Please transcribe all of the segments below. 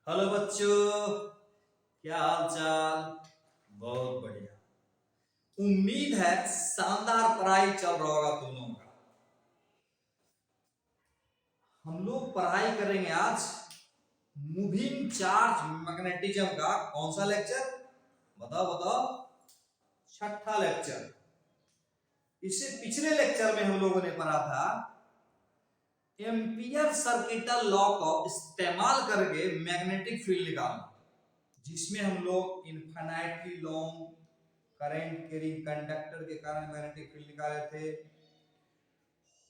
Hello बच्चों, क्या हाल चाल। बहुत बढ़िया। उम्मीद है शानदार पढ़ाई चल रहा होगा तुम लोगों का। हम लोग पढ़ाई करेंगे आज मूविंग चार्ज मैग्नेटिज्म का। कौन सा लेक्चर? बताओ बताओ। छठा लेक्चर। इससे पिछले लेक्चर में हम लोगों ने पढ़ा था एम्पियर सर्किटल लॉ का इस्तेमाल करके मैग्नेटिक फील्ड निकालना, जिसमें हम लोग infinitely long current carrying conductor के कारण मैग्नेटिक फील्ड निकाले थे।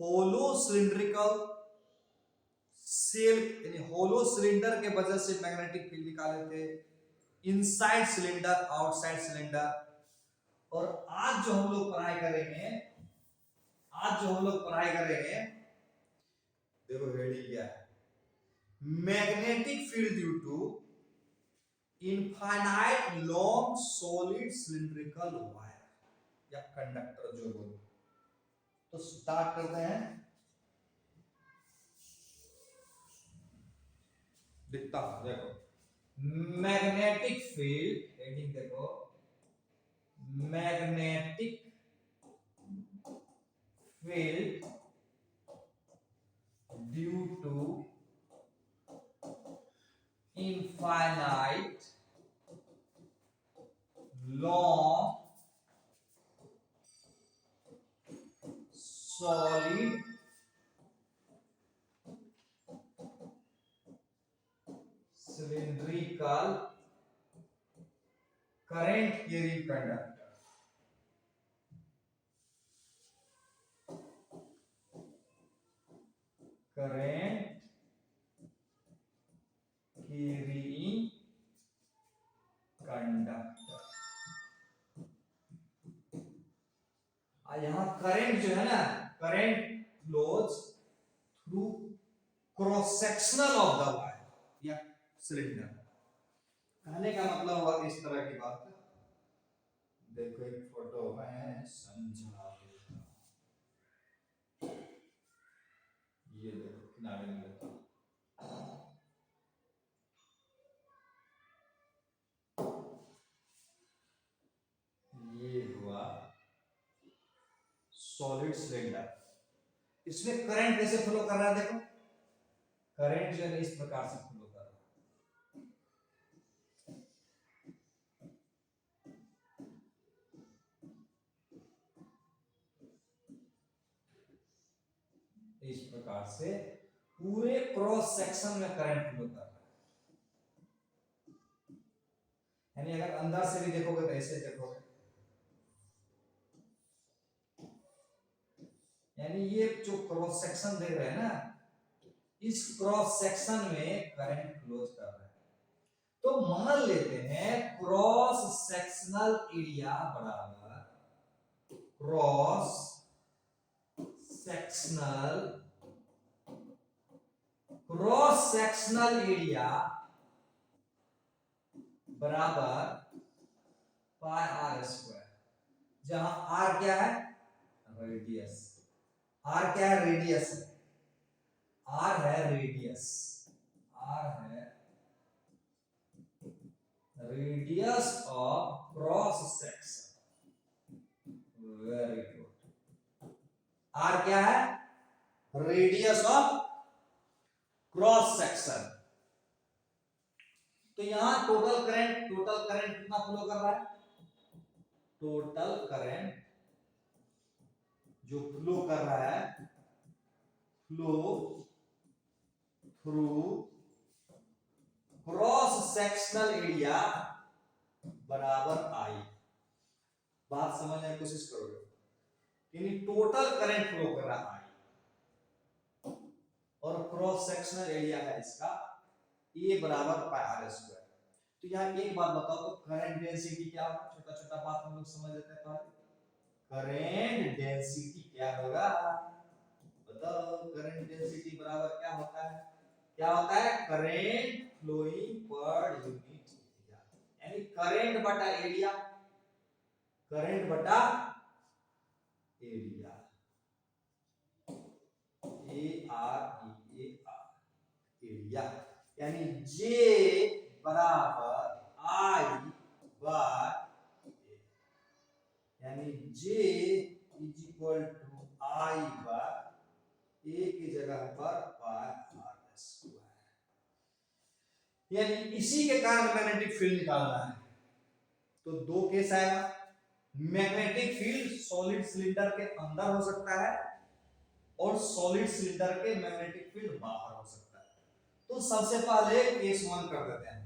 होलो सिलिंड्रिकल सेल यानी होलो सिलेंडर के वजह से मैग्नेटिक फील्ड निकाले थे। Inside cylinder, outside cylinder. और आज जो हम लोग पढ़ाई करेंगे, देखो हेडिंग क्या है। Magnetic field due to infinite long solid cylindrical wire या कंडक्टर जो बोलो। तो स्टार्ट करते हैं। दिखता हूं, देखो मैग्नेटिक फील्ड हेडिंग देखो। Magnetic field due to infinite long solid cylindrical current carrying conductor. Current carrying conductor. यहां करंट जो है ना, current flows through cross sectional of the wire या सिलेंडर। कहने का मतलब हुआ इस तरह की बात। देखो एक फोटो है, समझा देता हूं। ये देखो किनारे में लेता हूं। ये हुआ सॉलिड सिलेंडर। इसमें करंट कैसे फ्लो कर रहा है? देखो करंट जो है इस प्रकार से फ्लो कर रहा है। इस प्रकार से पूरे क्रॉस सेक्शन में करंट फ्लो कर रहा है। यानी अगर अंदर से भी देखोगे तो ऐसे देखोगे, यानी ये जो क्रॉस सेक्शन देख रहे हैं ना, इस क्रॉस सेक्शन में करंट फ्लो कर रहा है। तो मान लेते हैं क्रॉस सेक्शनल एरिया बराबर क्रॉस सेक्शनल एरिया बराबर पाई आर स्क्वायर, जहां आर क्या है? रेडियस। आर क्या है? रेडियस है। आर है रेडियस। आर है radius of cross section. Very good. R क्या है? Radius of cross section. तो यहां टोटल करंट कितना फ्लो कर रहा है? टोटल करंट जो फ्लो कर रहा है, flow through cross sectional area बराबर आई। बात समझने की कोशिश करोगे, यानी टोटल करंट फ्लो कर रहा है और क्रॉस सेक्शनल एरिया है इसका ए बराबर पाई आर स्क्वायर। तो यहाँ एक बात बताओ, तो करंट डेंसिटी क्या होगा? छोटा छोटा बात हम लोग समझ लेते हैं पहले। करंट डेंसिटी क्या होगा? बताओ। करंट डेंसिटी बराबर क्या होता है? क्या होता है? Current flowing per unit area, यानी करंट बटा एरिया। करंट बटा एरिया। A are area. यानी J बराबर I बाय, यानी J is equal to I by A की जगह पर पाई R स्क्वायर। यानी इसी के कारण मैग्नेटिक फील्ड निकालना है। तो दो केस आएगा, मैग्नेटिक फील्ड सॉलिड सिलेंडर के अंदर हो सकता है और सॉलिड सिलेंडर के मैग्नेटिक फील्ड बाहर हो सकता है। तो सबसे पहले केस 1 कर देते हैं,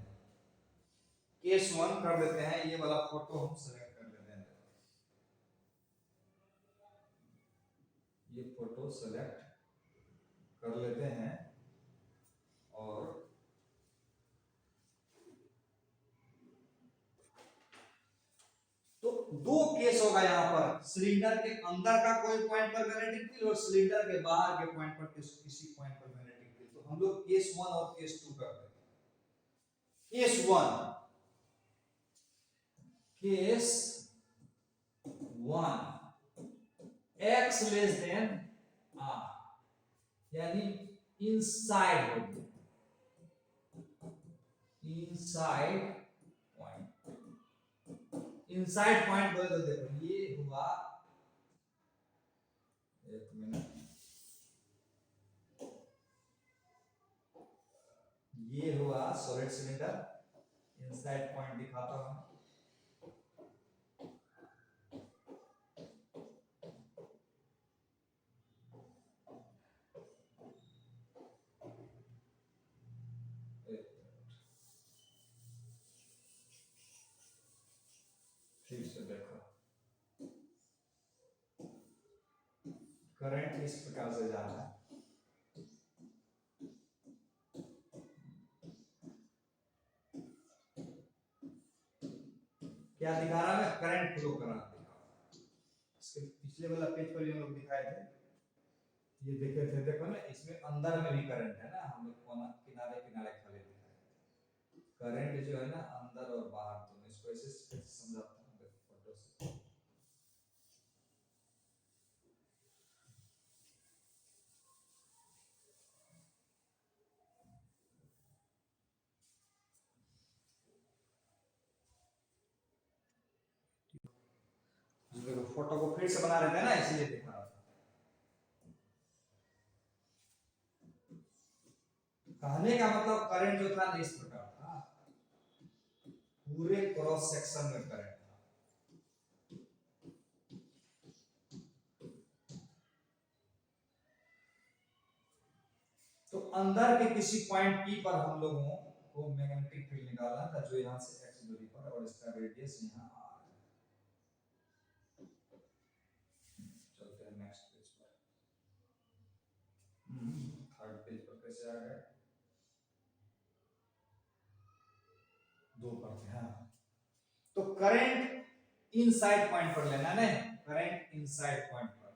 केस 1 कर देते हैं। ये वाला फोटो हम सेलेक्ट कर लेते हैं, ये फोटो सेलेक्ट कर लेते हैं और तो दो केस होगा यहाँ पर, सिलेंडर के अंदर का कोई पॉइंट पर मैग्नेटिक फील्ड और सिलेंडर के बाहर के पॉइंट पर किसी पॉइंट पर मैग्नेटिक फील्ड। तो हम लोग केस 1 और केस 2 करते हैं। Case 1, case 1 x less than r, यानी इनसाइड होगी, इनसाइड पॉइंट, इनसाइड पॉइंट बोले तो देखो ये हुआ, एक मिनट, ये हुआ सॉलिड सिलेंडर, इनसाइड पॉइंट दिखाता हूं। ठीक से देखो, करंट इस प्रकार से जा रहा है, क्या दिखा रहा है, करंट फ्लो कर रहा है। इसके पिछले वाला पेज पर हम लोग दिखाए थे, ये देखे थे, देखो ना इसमें अंदर में भी करंट है ना, हम लोग कोना किनारे किनारे खाली दिखाए, करंट जो है ना अंदर और बाहर दोनों, इसको ऐसे समझाता हूं फोटो से। देखो फोटो को फिर से बना रहे थे ना, इसलिए दिखा रहा था। कहने का मतलब करंट जो था इस प्रकार था, पूरे क्रॉस सेक्शन में करंट था। तो अंदर के किसी पॉइंट P पर हम लोगों को मैग्नेटिक फील्ड निकालना था, जो यहां से x दूरी पर, और इसका रेडियस यहां r है। चलते हैं नेक्स्ट पेज पर। थर्ड पेज पर कैसे आ गए, दो पर थे, हाँ। तो करंट इनसाइड पॉइंट पर लेना है, करंट इनसाइड पॉइंट पर,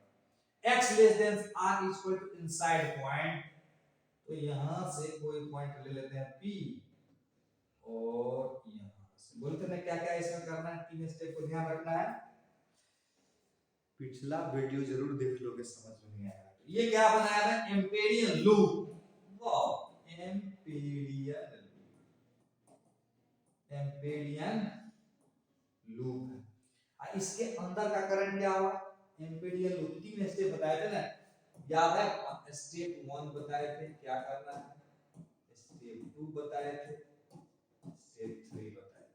x less than r equal to inside point. तो यहां से कोई पॉइंट ले लेते हैं P, और यहां से बोलते हैं क्या क्या इसमें करना है, 3 स्टेप को ध्यान रखना है। पिछला वीडियो जरूर देख लोगे, समझ में नहीं आया। ये क्या बनाया है, एम्पेरियन लूप, वाह, एम्पेरियन लूप है। इसके अंदर का करंट क्या होगा, एम्पेरियन लूप, 3 स्टेप बताए थे ना, याद है? स्टेप 1 बताए थे क्या करना है, स्टेप 2 बताए थे, स्टेप 3 बताए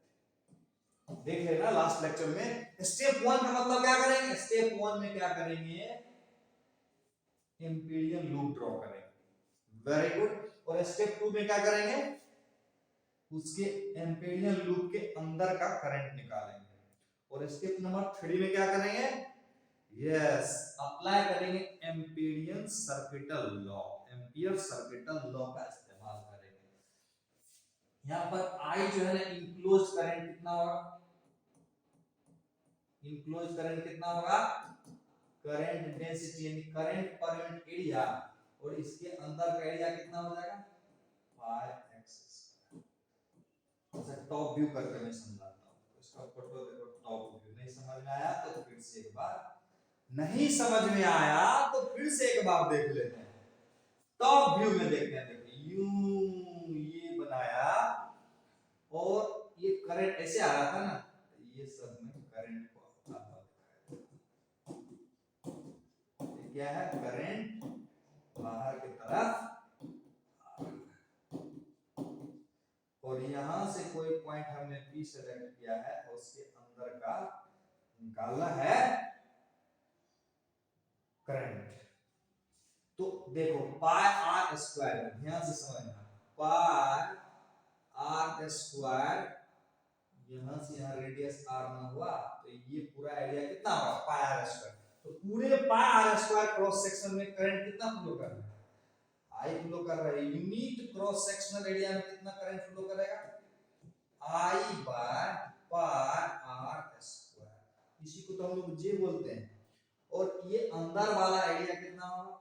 थे, देख लेना लास्ट लेक्चर में। स्टेप 1 का मतलब क्या करेंगे, स्टेप 1 में क्या करेंगे, एम्पेरियन लूप ड्रॉ करेंगे, वेरी गुड। और स्टेप 2 में क्या करेंगे, उसके एम्पेरियन लूप के अंदर का करंट निकालेंगे। और स्टेप नंबर 3 में क्या करेंगे, यस, अप्लाई करेंगे Amperian circuital law, ampere circuital law का इस्तेमाल करेंगे। यहां पर I जो है ना, इनक्लोज करंट कितना होगा, इनक्लोज करंट कितना होगा, करंट डेंसिटी यानी करंट पर यूनिट एरिया, और इसके अंदर का एरिया कितना हो जाएगा, 5x। अच्छा, टॉप व्यू करके मैं समझाता हूं, इसका फोटो देखो, टॉप व्यू। नहीं समझ में आया तो फिर से एक बार, नहीं समझ में आया तो फिर से एक बार देख लेते हैं। टॉप व्यू में देखते हैं, देखिए यूं ये ऐसे आ रहा था ना, ये सब में करंट को क्या है, करंट बाहर की तरफ, और यहां से कोई पॉइंट हमने P सेलेक्ट किया है, उसके अंदर का निकालना है करंट। तो देखो पाई आर स्क्वायर, ध्यान से समझना, पाई आर स्क्वायर, यहां से यहां रेडियस आर ना हुआ तो ये पूरा एरिया कितना होगा, पाई आर स्क्वायर। तो पूरे pi R square cross section में करंट कितना फ्लो कर रहा है, आई फ्लो कर रहा है। यूनिट क्रॉस सेक्शनल एरिया में कितना करंट फ्लो करेगा, आई बाय पाई आर स्क्वायर, इसी को तो हम लोग जे बोलते हैं। और ये अंदर वाला एरिया कितना होगा,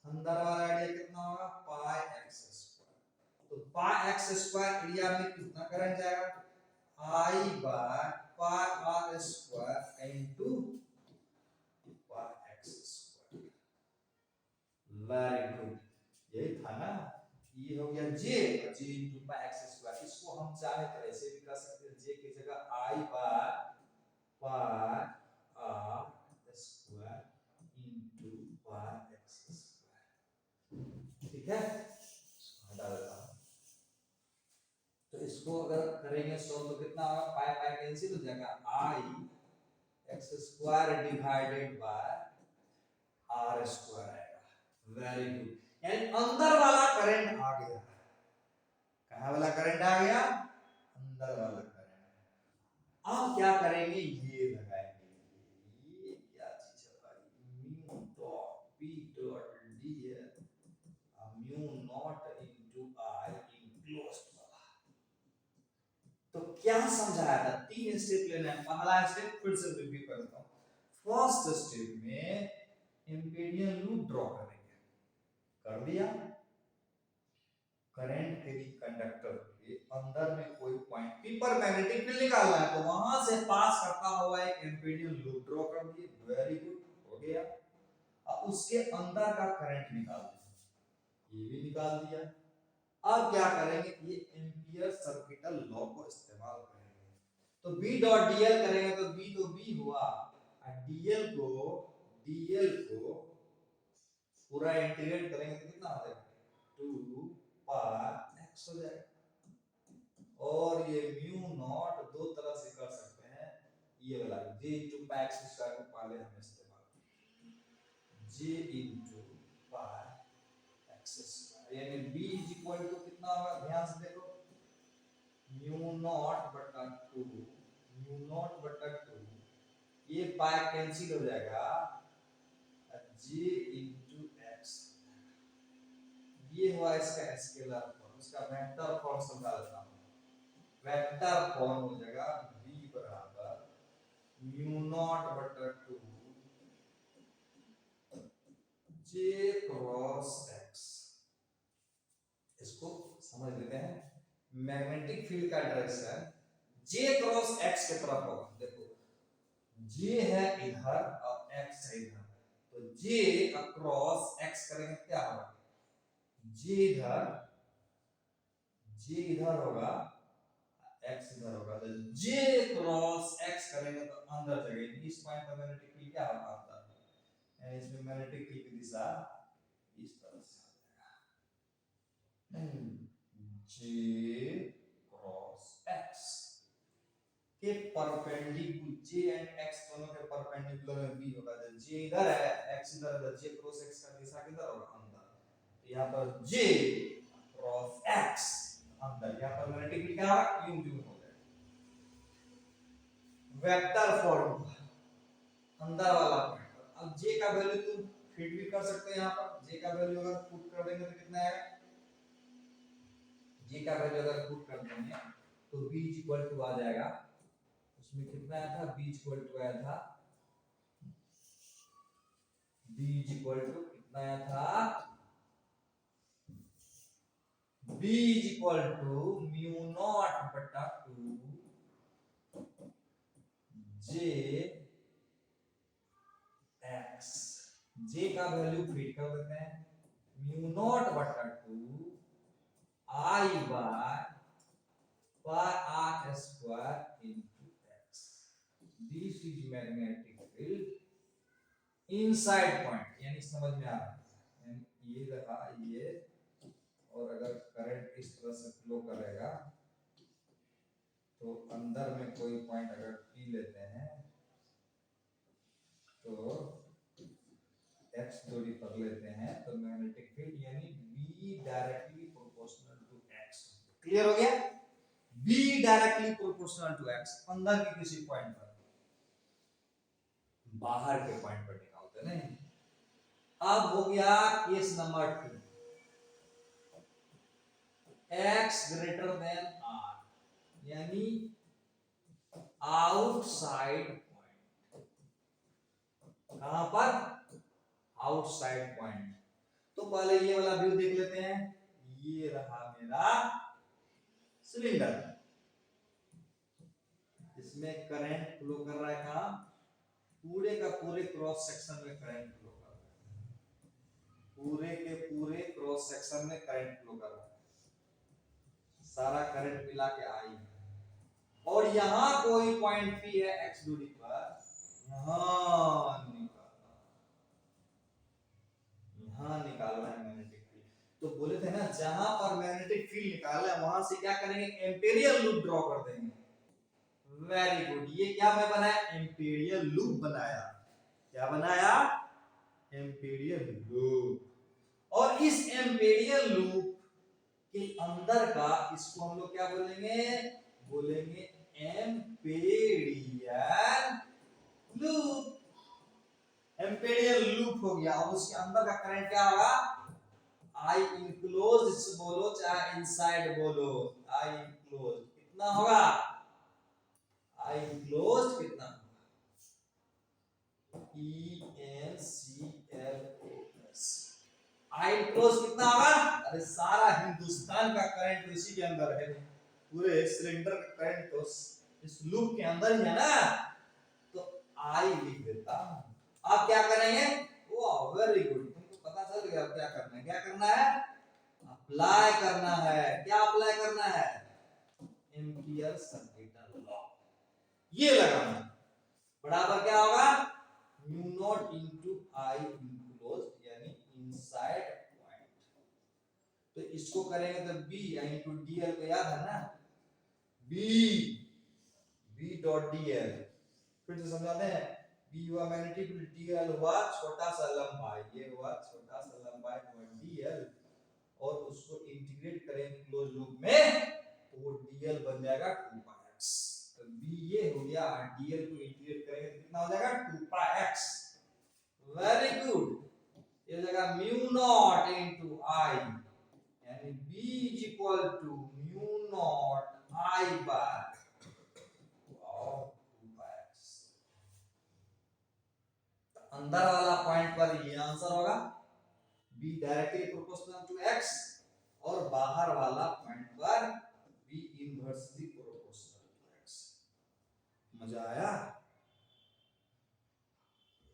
अंदर वाला एरिया कितना होगा, पाई एक्स स्क्वायर। तो पाई एक्स स्क्वायर एरिया में कितना करंट जाएगा, I by pi R square into pi X square. Very good, यही था ना, ये हो गया J, J into pi X square. इसको हम चाहे तो ऐसे भी कर सकते हैं, जे की जगह I by pi R square into pi X square, ठीक है। हटा देता हूं, तो इसको अगर करेंगे सॉल्व तो कितना होगा, पाई पाई कैंसिल हो जाएगा, I X square divided by R square आएगा। वेरी गुड, यानी अंदर वाला करंट आ गया, कहां वाला करंट आ गया, अंदर वाला करंट। अब क्या करेंगे, ये लगाएंगे, ये क्या चीज है भाई, mu dot P dot D है, mu not into I enclosed वाला। तो क्या समझाया था, तीन स्टेप लेना है। पहला स्टेप फिर से रिव्यू करता हूं। फर्स्ट स्टेप में एम्पीरियन लूप ड्रॉ करेंगे, कर दिया। करंट के कंडक्टर के अंदर में कोई पॉइंट पी पर मैग्नेटिक फील्ड निकालना है, तो वहां से पास करता हुआ एक एम्पीरियन लूप ड्रॉ कर दिए, वेरी गुड, हो गया। अब उसके अंदर का करंट निकाल दिया, ये भी निकाल दिया। अब क्या करेंगे, ये एम्पियर सर्किटल लॉ को इस्तेमाल करेंगे। तो B डॉट dl करेंगे तो B तो B हुआ, और dl को पूरा इंटीग्रेट करेंगे तो कितना हो जाएगा, 2 पाई x हो जाएगा। और ये म्यू नॉट दो तरह से कर सकते हैं, ये वाला j इनटू पाई x स्क्वायर को पहले हम इस्तेमाल करेंगे, j इनटू पाई x स्क्वायर, यानी b इज इक्वल टू कितना होगा, ध्यान से देखो, म्यू नॉट बटा 2, म्यू नॉट बटा 2, ये पाई कैंसिल हो जाएगा, j इनटू x, ये हुआ इसका स्केलर फॉर्म। इसका वेक्टर फॉर्म समझा देता हूं, वेक्टर फॉर्म हो जाएगा v बराबर म्यू नॉट बटा 2 j क्रॉस x। इसको समझ लेते हैं, मैग्नेटिक फील्ड का डायरेक्शन j क्रॉस x की तरफ होगा। देखो j है इधर और x है इधर, तो j अक्रॉस x करेंगे क्या होगा, j इधर होगा, x इधर होगा, तो j क्रॉस x करेंगे तो अंदर जाएगा। इस पॉइंट पर मैग्नेटिक फील्ड क्या होगा, अंदर, यानी इसमें मैग्नेटिक फील्ड की दिशा इस तरह से आ जाएगा, j क्रॉस x के परपेंडिकुलर, j एंड x दोनों के परपेंडिकुलर में b होगा। तो j इधर है, x इधर है, तो j क्रॉस x का दिशा किधर होगा, अंदर। तो यहाँ पर j क्रॉस x अंदर, यहाँ पर मैग्नेटिक फील्ड क्या होगा, यूं यूं हो जाएगा। वेक्टर फॉर्म अंदर वाला वेक्टर। अब j का वैल्यू तुम फिट भी कर सकते हैं, यहाँ पर j का वैल्यू अगर पुट कर देंगे तो कितना आएगा, j का वैल्यू अगर पुट कर देंगे तो b इक्वल टू आ जाएगा, उसमें कितना आया था, b इक्वल टू आया था, b इक्वल टू कितना आया था, b equal to mu naught बटा 2 j x, j का वैल्यू फिट कर देते हैं, म्यू नॉट बटा 2 i by pi R square into x. This is magnetic field inside point, यानी समझ में आ रहा है, यानी ये रहा ये, और अगर करंट इस तरह से फ्लो करेगा तो अंदर में कोई पॉइंट अगर पी लेते हैं तो x दूरी पर लेते हैं तो मैग्नेटिक फील्ड यानी B directly proportional to x। Clear हो गया? B directly proportional to x, अंदर के किसी पॉइंट पर, बाहर के पॉइंट पर निकालते नहीं। अब हो गया case number 2, x greater than r, यानी आउटसाइड पॉइंट। कहां पर? Outside point. तो पहले ये वाला व्यू देख लेते हैं। ये रहा मेरा सिलेंडर, इसमें करंट फ्लो कर रहा है, कहां? पूरे का पूरे क्रॉस सेक्शन में करंट फ्लो कर रहा है, पूरे के पूरे क्रॉस सेक्शन में करंट फ्लो कर रहा है, सारा करंट मिला के आई है। और यहां कोई पॉइंट पी है x दूरी पर, यहां निकालना है मैग्नेटिक फील्ड। तो बोले थे ना जहां पर मैग्नेटिक फील्ड निकालना है वहां से क्या करेंगे? एम्पेरियल लूप ड्रॉ कर देंगे। वेरी गुड, ये क्या मैं बनाया? एम्पेरियल लूप बनाया। क्या बनाया? Empirical loop. और इस एम्पेरियल लूप के अंदर का इसको हम लोग क्या बोलेंगे? बोलेंगे एम्पेरियल लूप। एम्पेरियल लूप हो गया। और उसके अंदर का करंट क्या होगा? आई इनक्लोज बोलो चाहे इनसाइड बोलो, आई इनक्लोज कितना होगा? आई इनक्लोज कितना होगा? ENCLOS। आई इनक्लोज कितना होगा? अरे सारा हिंदुस्तान का करंट इसी के अंदर है, पूरे सिलेंडर का करंट तो इस लूप के अंदर ही है ना, तो आई लिख देता हूं। अब क्या करेंगे? वाह वेरी गुड, तुमको पता चल गया अब क्या करना है। क्या करना है? अप्लाई करना है। क्या अप्लाई करना है? एम्पियर सर्किटल लॉ, ये लगाना। बराबर क्या होगा? Mu not into I enclosed यानी इनसाइड पॉइंट। तो इसको करेंगे तो बी इनटू डीएल को याद है ना, बी डॉट डीएल। फिर से समझाते हैं। बी हुआ मैग्नेटिक फील्ड, डीएल हुआ छोटा सा लंबाई, ये हुआ छोटा सा लंबाई हुआ डीएल, और उसको इंटीग्रेट करेंगे क्लोज लूप में तो वो डीएल बन जाएगा 2πx। तो बी ये हो गया, डीएल को इंटीग्रेट करेंगे तो कितना हो जाएगा? 2πx। वेरी गुड, ये जगह म्यू नॉट इनटू आई, यानी B is equal to mu naught I by 2πx। अंदर वाला पॉइंट पर ये आंसर होगा, B directly proportional to x, और बाहर वाला पॉइंट पर B inversely proportional to x। मजा आया?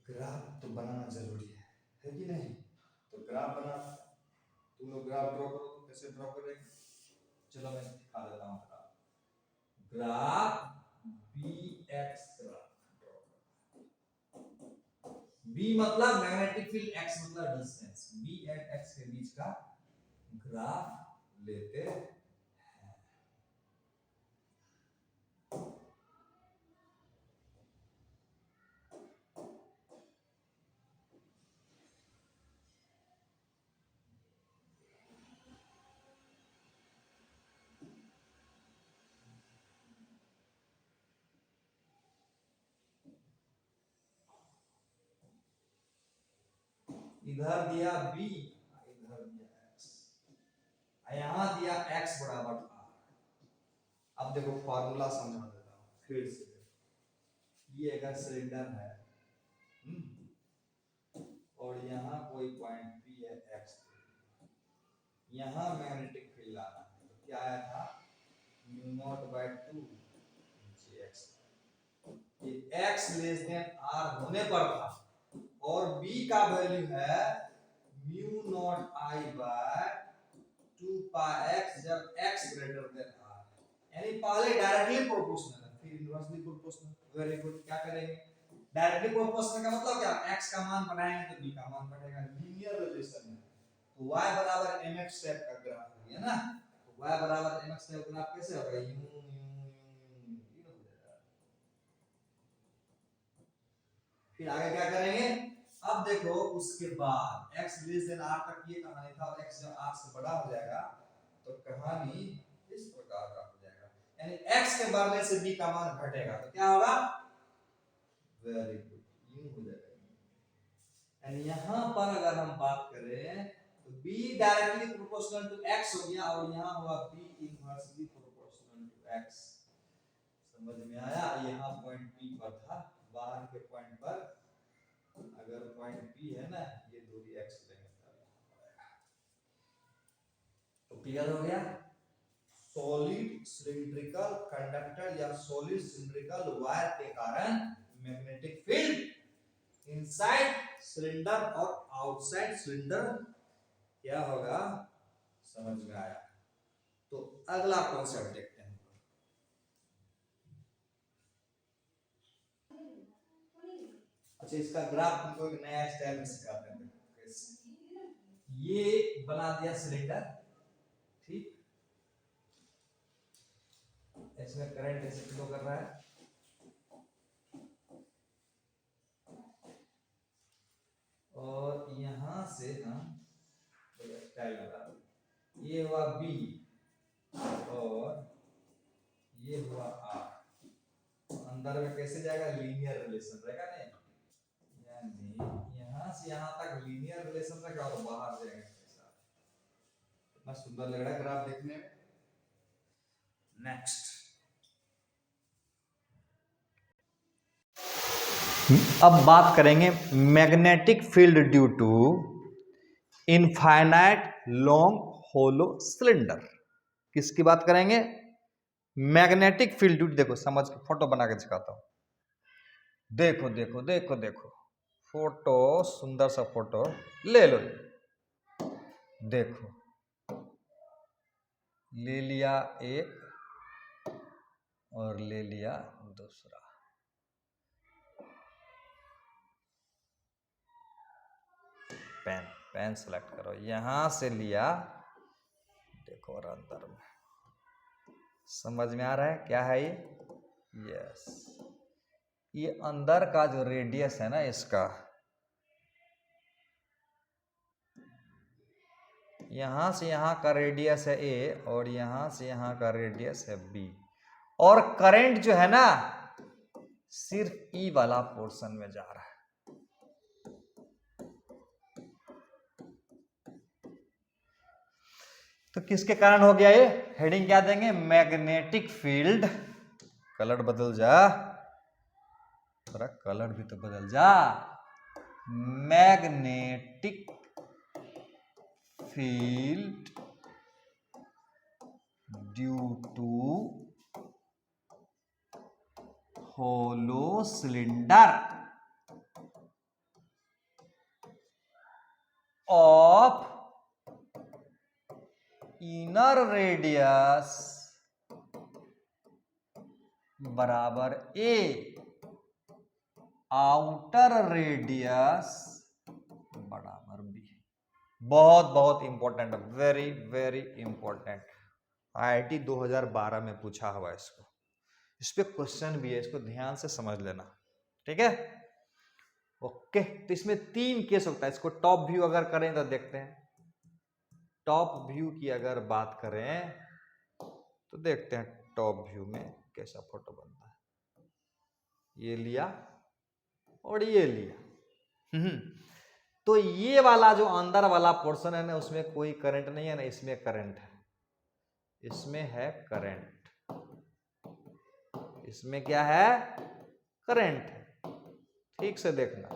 ग्राफ तो बनाना जरूरी है कि नहीं? तो ग्राफ बना, तुम लोग ग्राफ ड्रॉ करो। कैसे ड्रॉ करेंगे? चलो मैं दिखा देता हूं। ग्राफ bx ग्राफ ड्रॉ करो। b मतलब मैग्नेटिक फील्ड, x मतलब डिस्टेंस, b एंड x के बीच का ग्राफ लेते हैं। इधर दिया b, इधर दिया x, यहां दिया x बराबर r। अब देखो फार्मूला समझा देता हूं फिर से। ये अगर सिलेंडर है और यहाँ कोई पॉइंट P है x, यहाँ मैग्नेटिक फील्ड आना है, तो क्या आया था? Mu naught by 2 jx। ये x लेस देन r होने पर था, और b का वैल्यू है mu naught i bye 2πx जब x ग्रेटर देन r। यानी पहले डायरेक्टली प्रोपोर्शनल है फिर इनवर्सली प्रोपोर्शनल। Very good. क्या करेंगे डायरेक्टली प्रोपोर्शनल का मतलब क्या x का मान बढ़ाएंगे तो b का मान बढ़ेगा, लीनियर रिलेशन है। तो y बराबर mx टाइप का ग्राफ हो गया ना। तो y बराबर mx टाइप ग्राफ कैसे होगा यूं यूं यूं ये हो जाएगा। फिर आगे क्या करेंगे अब देखो उसके बाद x लेस देन r तक ये कहानी था और x जब r से बड़ा हो जाएगा तो कहानी इस प्रकार का हो जाएगा, यानी x के बढ़ने से b का मान घटेगा तो क्या होगा वेरी गुड यूं हो जाएगा। एंड यहां पर अगर हम बात करें तो b directly proportional to x हो गया और यहां हुआ b inversely proportional to x। समझ में आया। यहां पॉइंट p पर था, बाहर के पॉइंट पर अगर पॉइंट p है ना ये दूरी x लेंगे तो क्लियर हो गया। सॉलिड सिलिंड्रिकल कंडक्टर या सॉलिड सिलिंड्रिकल वायर के कारण मैग्नेटिक फील्ड इनसाइड सिलेंडर और आउटसाइड सिलेंडर क्या होगा समझ में आया। तो अगला कॉन्सेप्ट देखते हैं। अच्छा इसका ग्राफ हमको एक नया स्टाइल में सिखाते हैं। ये बना दिया सिलेंडर, ठीक, इसमें करंट ऐसे फ्लो कर रहा है और यहां से हम स्टाइल लगा, ये हुआ B और ये हुआ R, अंदर में कैसे जाएगा लीनियर रिलेशन रहेगा नहीं, यानी यहां से यहां तक लीनियर रिलेशन रहेगा और बाहर जाएगा ऐसा। कितना सुंदर लग रहा है ग्राफ देखने में। नेक्स्ट अब बात करेंगे magnetic field due to infinite long hollow cylinder. किसकी बात करेंगे मैग्नेटिक फील्ड ड्यू। देखो समझ के फोटो बना के दिखाता हूं। देखो देखो देखो देखो फोटो, सुंदर सा फोटो ले लो। देखो ले लिया एक और ले लिया दूसरा। पेन पेन सेलेक्ट करो, यहां से लिया देखो और अंदर में समझ में आ रहा है क्या है ये। यस ये अंदर का जो रेडियस है ना इसका, यहां से यहां का रेडियस है a और यहां से यहां का रेडियस है b और करंट जो है ना सिर्फ E वाला पोर्शन में जा रहा है। तो किसके कारण हो गया ये, हेडिंग क्या देंगे मैग्नेटिक फील्ड। कलर बदल जा, थोड़ा कलर भी तो बदल जा। Magnetic field due to hollow cylinder of inner radius बराबर ए, आउटर रेडियस बराबर बी। बहुत बहुत important, very very important. IIT 2012 में पूछा हुआ है इसको, इस पे क्वेश्चन भी है, इसको ध्यान से समझ लेना, ठीक है। ओके तो इसमें 3 केस होता है। इसको टॉप व्यू अगर करें तो देखते हैं, टॉप व्यू की अगर बात करें तो देखते हैं टॉप व्यू में कैसा फोटो बनता है। ये लिया और ये लिया। तो ये वाला जो अंदर वाला पोर्शन है ना उसमें कोई करंट नहीं है ना, इसमें करंट है, इसमें है करंट, इसमें क्या है करंट है। ठीक से देखना,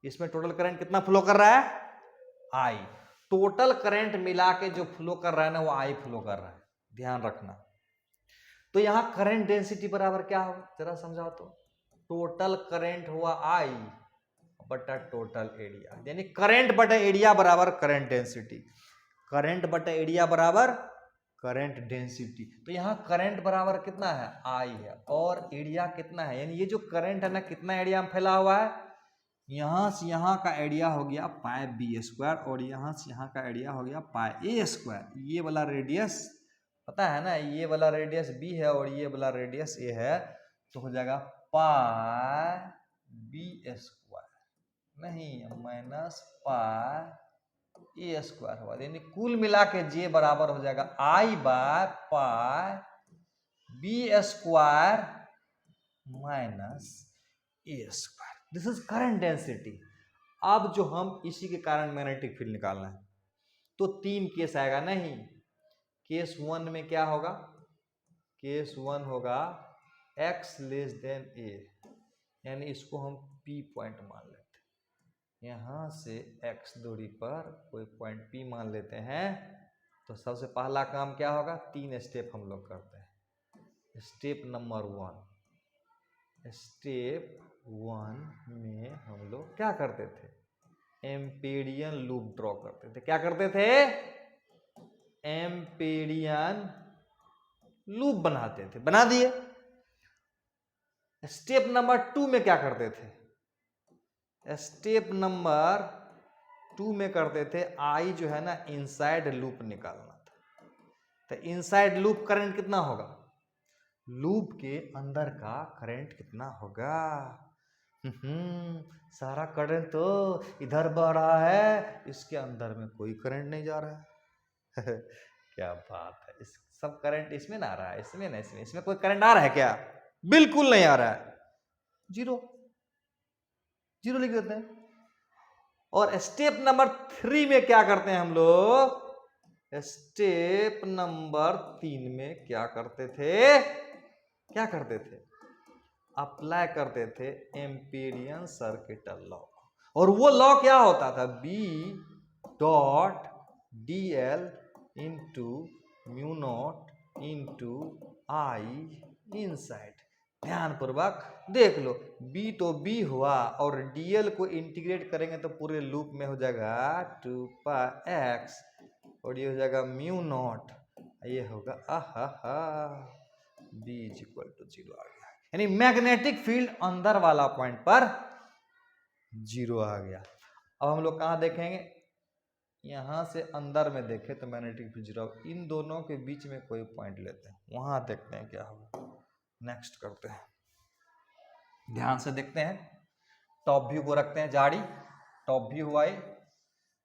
इसमें टोटल करंट कितना फ्लो कर रहा है I। टोटल करंट मिला के जो फ्लो कर रहा है ना वो I फ्लो कर रहा है, ध्यान रखना। तो यहां करंट डेंसिटी बराबर क्या होगा जरा समझाओ तो। टोटल करंट हुआ I बटा टोटल एरिया, यानी करंट बटा एरिया बराबर करंट डेंसिटी। करंट बटा एरिया बराबर करंट डेंसिटी। तो यहाँ करंट बराबर कितना है, आई है, और एरिया कितना है, यानी ये जो करंट है ना कितना एरिया में फैला हुआ है, यहाँ से यहाँ का एरिया हो गया पाई बी स्क्वायर, और यहाँ से यहाँ का एरिया हो गया पाई ए स्क्वायर। ये वाला रेडियस पता है ना, ये वाला रेडियस बी है और ये वाला रेडियस ए है, तो हो जाएगा पाई बी स्क्वायर नहीं माइनस पाई ए स्क्वायर हुआ, यानी कुल मिला के जे बराबर हो जाएगा I by pi B square minus A square. This is current density. अब जो हम इसी के कारण मैग्नेटिक फील्ड निकालना है, तो 3 केस आएगा नहीं। केस 1 में क्या होगा, केस 1 होगा x लेस देन a, यानी इसको हम P पॉइंट मान लेते हैं। यहाँ से x दूरी पर कोई पॉइंट P मान लेते हैं। तो सबसे पहला काम क्या होगा, 3 स्टेप हम लोग करते हैं। स्टेप नंबर 1, स्टेप 1 में हम लोग क्या करते थे, एम्पीरियन लूप ड्रॉ करते थे। क्या करते थे, एम्पीरियन लूप बनाते थे, बना दिए। स्टेप नंबर 2 में क्या करते थे, स्टेप नंबर 2 में करते थे आई जो है ना इनसाइड लूप निकालना था। तो इनसाइड लूप करंट कितना होगा, लूप के अंदर का करंट कितना होगा, सारा करंट तो इधर बह रहा है, इसके अंदर में कोई करंट नहीं जा रहा है। क्या बात है, इस सब करंट इसमें ना आ रहा है, इसमें ना, इसमें कोई करंट आ रहा है क्या, बिल्कुल नहीं आ रहा है, जीरो जीरो लिख देते हैं। और स्टेप नंबर 3 में क्या करते हैं हम लोग, स्टेप नंबर 3 में क्या करते थे, क्या करते थे, अप्लाई करते थे एम्पीरियन सर्किटल लॉ। और वो लॉ क्या होता था, B dot d l into mu naught into I inside. ध्यान पूर्वक देख लो, बी तो बी हुआ और डीएल को इंटीग्रेट करेंगे तो पूरे लूप में हो जाएगा 2 पाई एक्स, और ये हो जाएगा म्यू नॉट, ये होगा बी इज इक्वल टू 0 आ गया, यानी मैग्नेटिक फील्ड अंदर वाला पॉइंट पर 0 आ गया। अब हम लोग कहाँ देखेंगे, यहां से अंदर में देखें तो मैग्नेटिक फील्ड 0, इन दोनों के बीच में कोई पॉइंट लेते हैं, वहां देखते हैं क्या होगा। नेक्स्ट करते हैं, ध्यान से देखते हैं। टॉप व्यू को रखते हैं जारी, टॉप व्यू हुआ ये,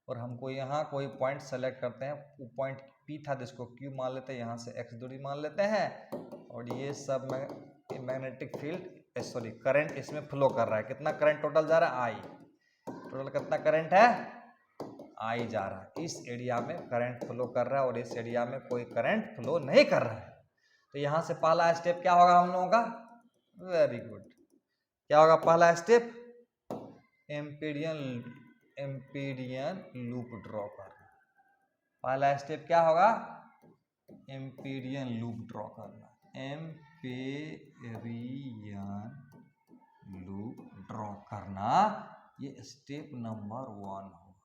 और हमको यहाँ कोई पॉइंट सेलेक्ट करते हैं। वो पॉइंट P था जिसको Q मान लेते हैं, यहाँ से x दूरी मान लेते हैं, और ये सब मैग्नेटिक फील्ड सॉरी करंट इसमें फ्लो कर रहा है। कितना करंट टोटल जा रहा है, I, टोटल कितना करंट है, I जा रहा है। इस एरिया में करंट फ्लो कर रहा है और इस एरिया में कोई करंट फ्लो नहीं कर रहा है। तो यहाँ से पहला स्टेप क्या होगा हम लोगों का, वेरी गुड, क्या होगा पहला स्टेप, एम्पीरियन लूप ड्रॉ करना। पहला स्टेप क्या होगा, एम्पीरियन लूप ड्रॉ करना, एम्पीरियन लूप ड्रॉ करना, ये स्टेप नंबर 1 होगा।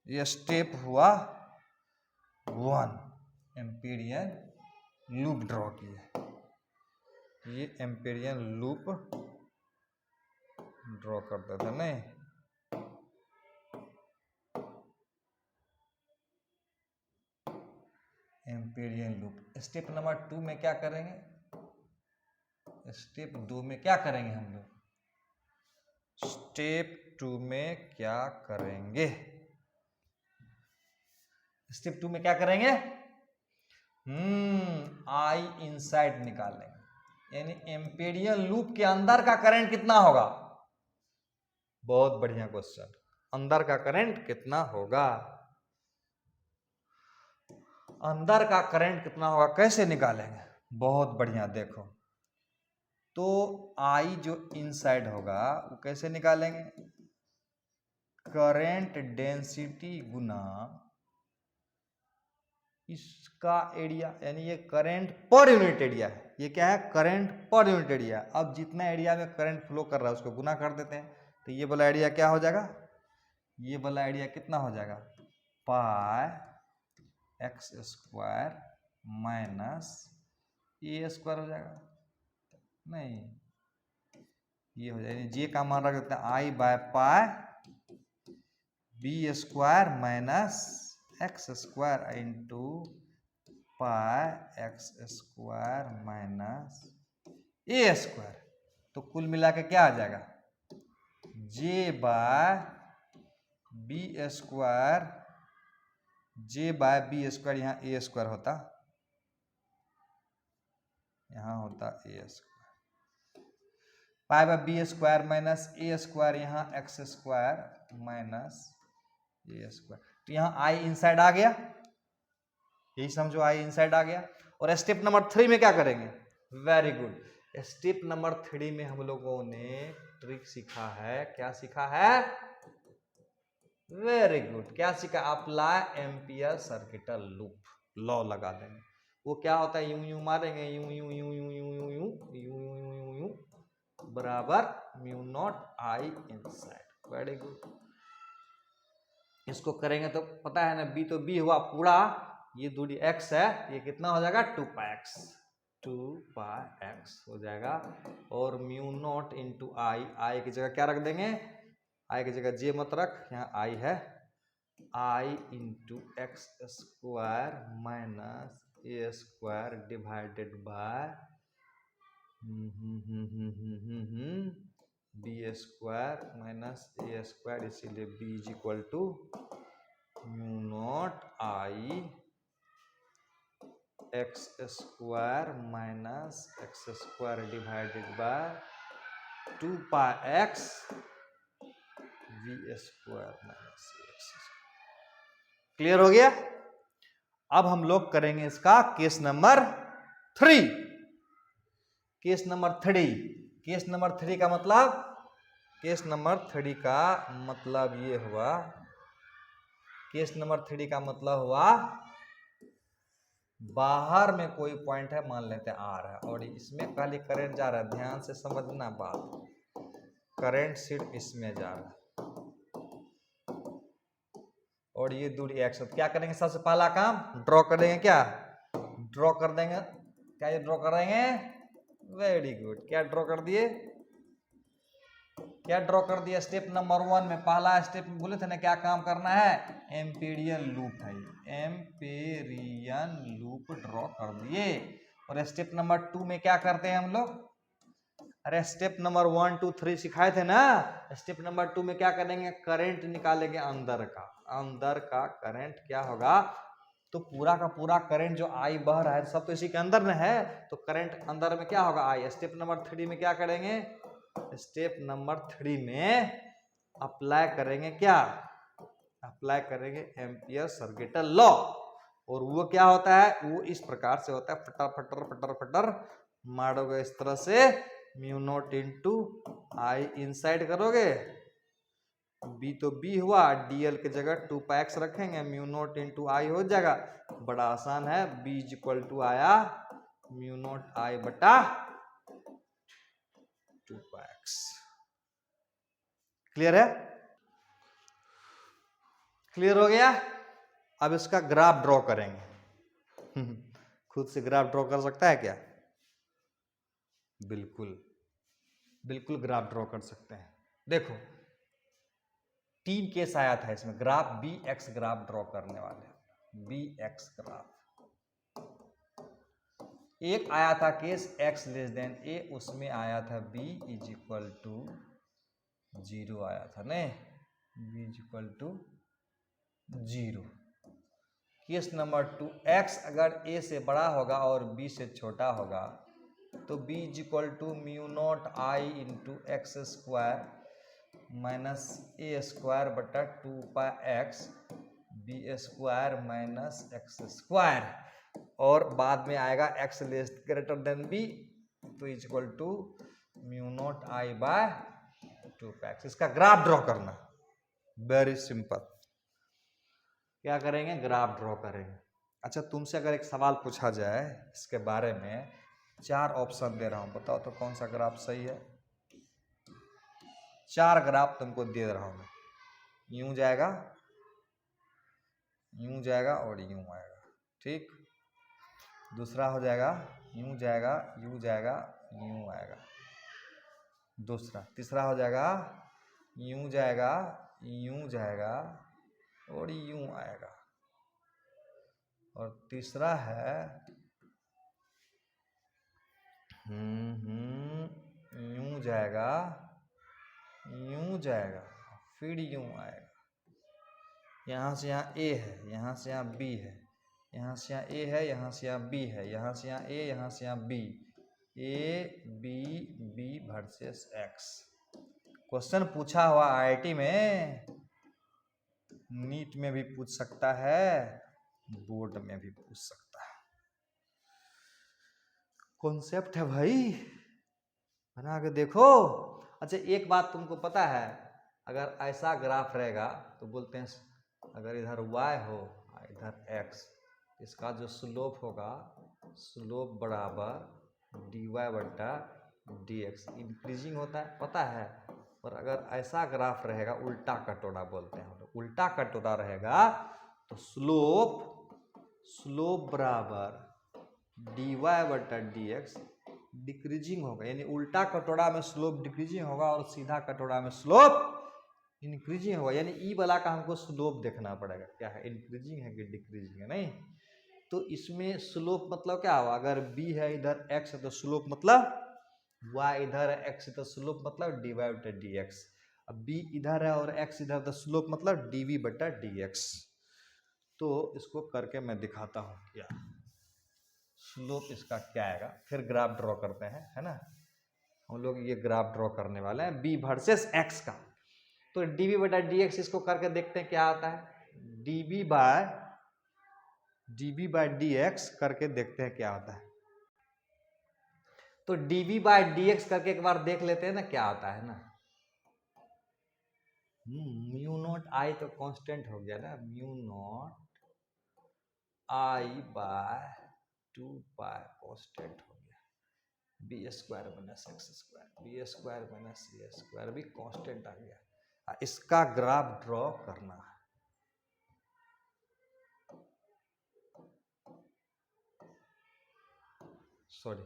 ये स्टेप हुआ 1, एम्पीरियन लूप ड्रॉ किया, ये एम्पीरियन लूप ड्रॉ करते थे नहीं, एम्पीरियन लूप। स्टेप नंबर 2 में क्या करेंगे, स्टेप 2 में क्या करेंगे हम लोग, स्टेप 2 में क्या करेंगे, स्टेप 2 में क्या करेंगे, आई इनसाइड निकालेंगे, यानी एम्पीरियन लूप के अंदर का करंट कितना होगा, बहुत बढ़िया क्वेश्चन, अंदर का करंट कितना होगा, अंदर का करंट कितना होगा कैसे निकालेंगे, बहुत बढ़िया। देखो तो आई जो इनसाइड होगा वो कैसे निकालेंगे, करंट डेंसिटी गुना इसका एरिया, यानी ये करंट पर यूनिट एरिया है, ये क्या है, करंट पर यूनिट एरिया। अब जितना एरिया में करंट फ्लो कर रहा है उसको गुना कर देते हैं, तो ये वाला एरिया क्या हो जाएगा, ये वाला एरिया कितना हो जाएगा, पाई एक्स स्क्वायर माइनस ए स्क्वायर हो जाएगा, नहीं ये हो जाएगा, जे का मान रख देते हैं I by pi B square minus x square into pi X square minus A square. तो कुल मिला के क्या आ जाएगा, J by B square, J by B square, यहाँ ए स्क्वायर होता, यहाँ होता A square, pi by B square minus A square, यहाँ एक्स स्क्वायर माइनस ए स्क्वायर। तो यहाँ आई इनसाइड आ गया, यही समझो आई इनसाइड आ गया। और स्टेप नंबर 3 में क्या करेंगे, वेरी गुड, स्टेप नंबर 3 में हम लोगों ने ट्रिक सीखा है, क्या सीखा है, वेरी गुड, क्या सीखा, apply ampere circuital loop, law लगा देंगे। वो क्या होता है, यूं यूं मारेंगे, यूं यूं यूं यूं यूं यूं यूं यूं यूं यूं यूं बराबर म्यू नॉट आई इनसाइड, वेरी गुड। इसको करेंगे तो पता है ना, बी तो बी हुआ पूरा, ये दूरी x है, ये कितना हो जाएगा 2πx, 2πx हो जाएगा। और म्यू नॉट इंटू आई, आई की जगह क्या रख देंगे, आई की जगह जे मत रख, यहाँ आई है, I into x square minus A square divided by B square minus A square, इसीलिए B is equal to mu naught I X square minus x square divided by 2πx V square minus X. Clear हो गया। अब हम लोग करेंगे इसका case number 3। Case number 3, case number 3 का मतलब, केस नंबर 3 का मतलब ये हुआ, केस नंबर 3 का मतलब हुआ बाहर में कोई पॉइंट है, मान लेते हैं आर है, और इसमें खाली करंट जा रहा है, ध्यान से समझना बात, करंट सिर्फ इसमें जा रहा है और ये दूरी एक्स। तो क्या करेंगे, सबसे पहला काम ड्रॉ कर देंगे, क्या ड्रॉ कर देंगे, क्या ये ड्रॉ कर देंगे, वेरी गुड, क्या ड्रॉ कर दिए, क्या ड्रॉ कर दिया, स्टेप नंबर 1 में पहला स्टेप में बोले थे ना क्या काम करना है, एम्पीरियन लूप है, एम्पीरियन लूप ड्रॉ कर दिए। और स्टेप नंबर 2 में क्या करते हैं हम लोग, अरे स्टेप नंबर 1 2 3 सिखाए थे ना, स्टेप नंबर 2 में क्या करेंगे, करंट निकालेंगे अंदर का, अंदर का करंट क्या होगा, तो पूरा का पूरा करंट जो आई बह रहा है सब तो इसी के अंदर में है, तो करंट अंदर में क्या होगा आई। स्टेप नंबर 3 में क्या करेंगे, स्टेप नंबर 3 में अप्लाई करेंगे, क्या अप्लाई करेंगे एम्पियर सर्किटल लॉ। और वो क्या होता है, वो इस प्रकार से होता है, फटर फटर फटर फटर मारोगे इस तरह से, mu naught into I inside करोगे, बी तो बी हुआ, डीएल की जगह 2πx रखेंगे, म्यू नॉट इंटू आई हो जाएगा, बड़ा आसान है, बी इज इक्वल टू आया म्यू नॉट आई बटा 2πx। क्लियर है, क्लियर हो गया। अब इसका ग्राफ ड्रॉ करेंगे। खुद से ग्राफ ड्रॉ कर सकता है क्या, बिल्कुल बिल्कुल ग्राफ ड्रॉ कर सकते हैं। देखो 3 केस आया था इसमें, graph b x graph draw करने वाले, बी एक्स ग्राफ। एक आया था case x less than a, उसमें आया था b इज इक्वल टू 0 आया था, नहीं b is equal to 0। Case number 2 x अगर a से बड़ा होगा और b से छोटा होगा तो b is equal to mu naught I into x square minus A square बटा 2πx b square minus x square, और बाद में आएगा x less greater than b, तो is equal to mu naught I by 2πx। इसका graph draw करना, very simple, क्या करेंगे, ग्राफ ड्रॉ करेंगे। अच्छा तुमसे अगर एक सवाल पूछा जाए इसके बारे में, 4 ऑप्शन दे रहा हूं, बताओ तो कौन सा ग्राफ सही है। 4 ग्राफ तुमको दे रहा हूं मैं, यूं जाएगा, यूं जाएगा और यूं आएगा, ठीक। दूसरा हो जाएगा यूं जाएगा, यू जाएगा, यूं आएगा दूसरा। तीसरा हो जाएगा यूं जाएगा, यूं जाएगा और यूं आएगा। और तीसरा है यूं जाएगा, यूं जाएगा, फिर यूं आएगा। यहाँ से यहाँ ए है, यहाँ से यहाँ बी है, यहाँ से यहाँ ए है, यहाँ से यहाँ बी है, यहाँ से यहाँ ए, यहाँ से यहाँ b, a b b versus x. Question पूछा हुआ आईआईटी में, नीट में भी पूछ सकता है, बोर्ड में भी पूछ सकता है। कॉन्सेप्ट है भाई, बना के देखो। अच्छा एक बात तुमको पता है, अगर ऐसा ग्राफ रहेगा तो बोलते हैं अगर इधर y हो इधर x, इसका जो स्लोप होगा, स्लोप बराबर dy बटा dx, इंक्रीजिंग होता है पता है। और अगर ऐसा ग्राफ रहेगा, उल्टा कटोरा बोलते हैं हम लोग, उल्टा कटोरा रहेगा तो स्लोप बराबर dy बटा dx डिक्रीजिंग होगा, यानी उल्टा कटोरा में स्लोप डिक्रीजिंग होगा और सीधा कटोरा में स्लोप इंक्रीजिंग होगा। यानी ई वाला का हमको स्लोप देखना पड़ेगा, क्या है, इंक्रीजिंग है कि डिक्रीजिंग है। नहीं तो इसमें स्लोप मतलब क्या होगा, अगर b है इधर x है तो स्लोप मतलब y इधर है x है तो स्लोप मतलब dy बटा dx। अब b इधर है और x इधर तो स्लोप मतलब dv बटा dx। तो इसको करके मैं दिखाता हूँ क्या स्लोप इसका क्या आएगा, फिर ग्राफ ड्रॉ करते हैं, है ना। हम लोग ये ग्राफ ड्रॉ करने वाले हैं b वर्सेस x का। तो dv बटा dx इसको करके देखते हैं क्या आता है, dv बाय dx करके देखते हैं क्या आता है। तो dv बाय dx करके एक बार देख लेते हैं ना क्या आता है ना। म्यू नॉट आई तो कांस्टेंट हो गया ना, mu naught I by 2 pi constant हो गया, B square minus x square, B square minus C square भी कांस्टेंट आ गया। इसका ग्राफ ड्रॉ करना है। सॉरी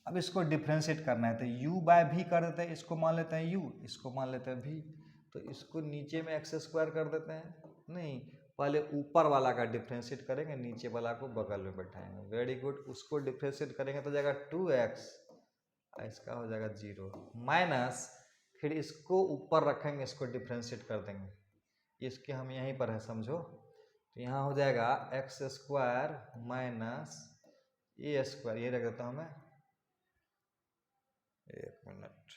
अब इसको डिफ्रेंशिएट करना है तो u बाय भी कर देते हैं, इसको मान लेते हैं u, इसको मान लेते हैं v, तो इसको नीचे में एक्स स्क्वायर कर देते हैं। नहीं, पहले ऊपर वाला का डिफ्रेंशिएट करेंगे, नीचे वाला को बगल में बैठाएंगे। वेरी गुड, उसको डिफ्रेंशिएट करेंगे तो जाएगा 2x, इसका हो जाएगा 0 माइनस, फिर इसको ऊपर रखेंगे, इसको डिफ्रेंशिएट कर देंगे, इसके हम यहीं पर है समझो। तो यहाँ हो जाएगा एक्स स्क्वायर माइनस ए स्क्वायर, ये रख देता हूँ मैं। एक मिनट,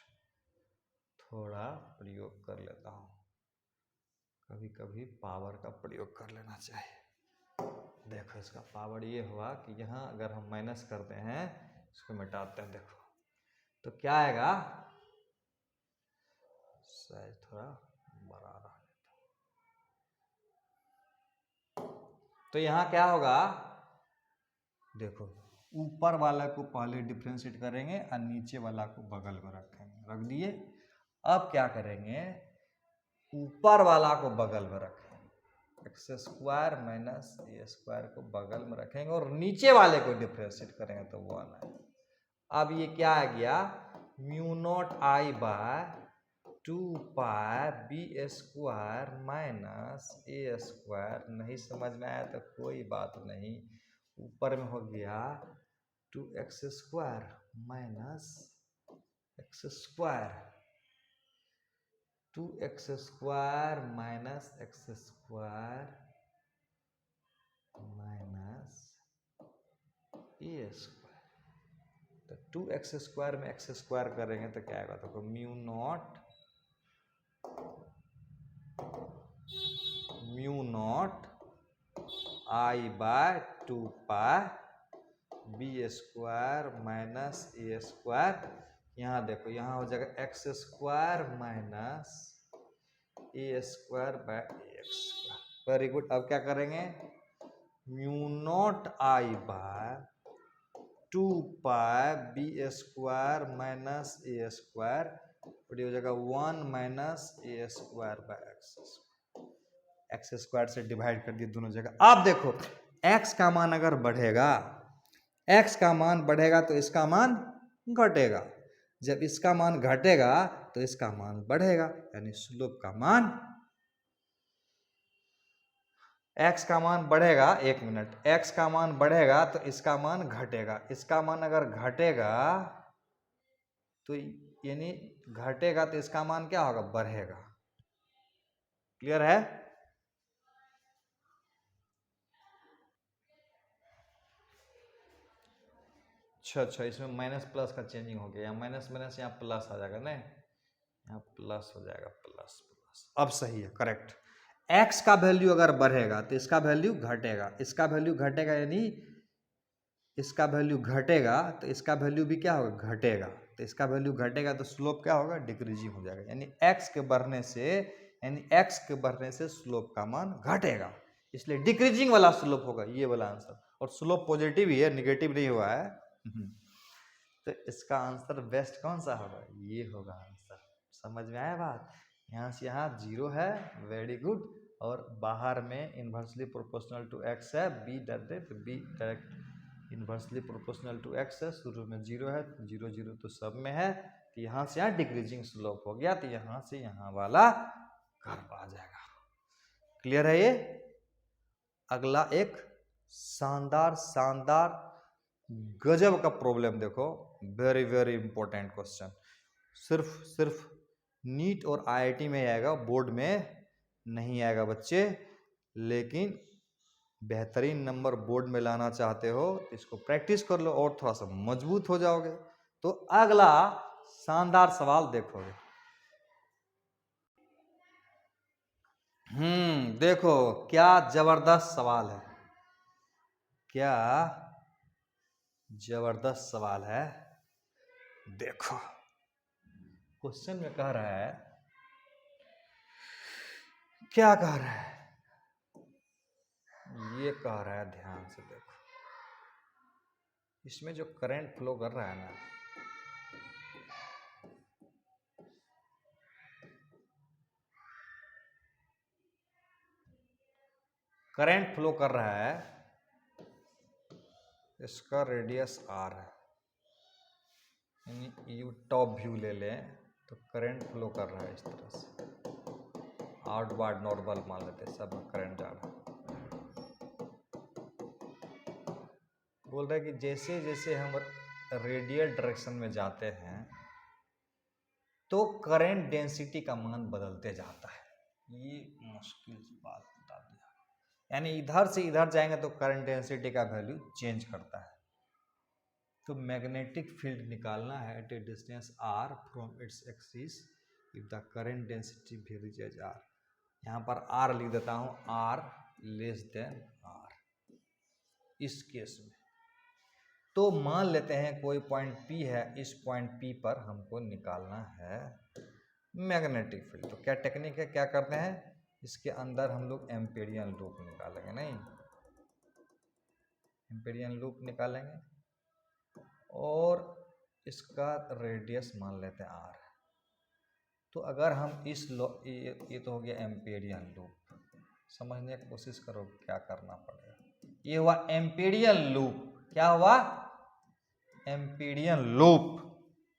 थोड़ा प्रयोग कर लेता हूँ, कभी कभी पावर का प्रयोग कर लेना चाहिए। देखो इसका पावर ये हुआ कि यहाँ अगर हम माइनस करते हैं, इसको मिटाते हैं, देखो तो क्या आएगा, शायद थोड़ा बड़ा रहा, तो यहाँ क्या होगा, देखो ऊपर वाला को पहले डिफ्रेंशिएट करेंगे और नीचे वाला को बगल में रखेंगे, रख दिए। अब क्या करेंगे, ऊपर वाला को बगल में रखेंगे, एक्स स्क्वायर माइनस ए स्क्वायर को बगल में रखेंगे और नीचे वाले को डिफ्रेंशिएट करेंगे तो 1 आएगा। अब ये क्या आ गया, mu naught I by 2 pi B square minus A square. नहीं समझ में आया तो कोई बात नहीं, ऊपर में हो गया 2x square minus x square, 2x square minus x square minus ए स्क्वायर। तो 2x स्क्वायर में एक्स स्क्वायर करेंगे तो क्या आएगा, तो mu naught I by 2 pi B square minus A square. यहाँ देखो, यहाँ हो जाएगा x square minus A square by x square. Very good, अब क्या करेंगे, mu naught I by 2 pi B square minus A square, और ये हो जाएगा 1 minus A square by x square. X square से डिवाइड कर दिए दोनों जगह। आप देखो x का मान अगर बढ़ेगा, x का मान बढ़ेगा तो इसका मान घटेगा, जब इसका मान घटेगा तो इसका मान बढ़ेगा, यानी स्लोप का मान x का मान बढ़ेगा, 1 मिनट, x का मान बढ़ेगा तो इसका मान घटेगा, इसका मान अगर घटेगा तो यानी घटेगा तो इसका मान क्या होगा, बढ़ेगा। क्लियर है? अच्छा, इसमें माइनस प्लस का चेंजिंग हो गया, माइनस माइनस यहाँ प्लस आ जाएगा ना, यहाँ प्लस हो जाएगा, प्लस प्लस, अब सही है, करेक्ट। x का वैल्यू अगर बढ़ेगा तो इसका वैल्यू घटेगा, इसका वैल्यू घटेगा, यानी इसका वैल्यू घटेगा तो इसका वैल्यू भी क्या होगा, घटेगा, तो इसका वैल्यू घटेगा तो स्लोप क्या होगा, डिक्रीजिंग हो जाएगा, यानी x के बढ़ने से स्लोप का मान घटेगा, इसलिए डिक्रीजिंग वाला स्लोप होगा, ये वाला आंसर। और स्लोप पॉजिटिव ही है, निगेटिव नहीं हुआ है। तो इसका आंसर बेस्ट कौन सा होगा, ये होगा आंसर। समझ में आया बात? यहाँ से यहाँ 0 है, वेरी गुड, और बाहर में इन्वर्सली प्रोपोर्शनल टू x है, b direct inversely proportional to x है, शुरू में 0 है, 0 0 तो सब में है, तो यहाँ से यहाँ डिक्रीजिंग स्लोप हो गया, तो यहाँ से यहाँ वाला कर्व आ जाएगा। क्लियर है ये? अगला एक शानदार गजब का प्रॉब्लम देखो, वेरी वेरी इंपॉर्टेंट क्वेश्चन, सिर्फ नीट और आईआईटी में आएगा, बोर्ड में नहीं आएगा बच्चे, लेकिन बेहतरीन नंबर बोर्ड में लाना चाहते हो तो इसको प्रैक्टिस कर लो और थोड़ा सा मजबूत हो जाओगे। तो अगला शानदार सवाल देखोगे, देखो क्या जबरदस्त सवाल है, क्या जबरदस्त सवाल है। देखो क्वेश्चन में कह रहा है, क्या कह रहा है, ये कह रहा है, ध्यान से देखो, इसमें जो करंट फ्लो कर रहा है ना, करंट फ्लो कर रहा है, इसका रेडियस r है, यानी यू टॉप व्यू ले लें तो करंट फ्लो कर रहा है इस तरह से, आउटवर्ड नॉर्मल मान लेते हैं, सब में करंट जा रहा है। बोल रहा है कि जैसे जैसे हम रेडियल डायरेक्शन में जाते हैं तो करंट डेंसिटी का मान बदलते जाता है। ये मुश्किल बात बता दिया, यानी इधर से इधर जाएंगे तो करंट डेंसिटी का वैल्यू चेंज करता है। तो मैग्नेटिक फील्ड निकालना है at a distance r from its axis if the current density varies as r। यहाँ पर r लिख देता हूँ, r लेस देन r इस केस में। तो मान लेते हैं कोई पॉइंट P है, इस पॉइंट P पर हमको निकालना है मैग्नेटिक फील्ड। तो क्या टेक्निक है, क्या करते हैं, इसके अंदर हम लोग एम्पेरियन लूप निकालेंगे, नहीं एम्पेरियन लूप निकालेंगे और इसका रेडियस मान लेते हैं r। तो अगर हम इस ये तो हो गया एम्पेरियन लूप, समझने की कोशिश करो क्या करना पड़ेगा। ये हुआ एम्पेरियन लूप, क्या हुआ, एम्पेरियन लूप,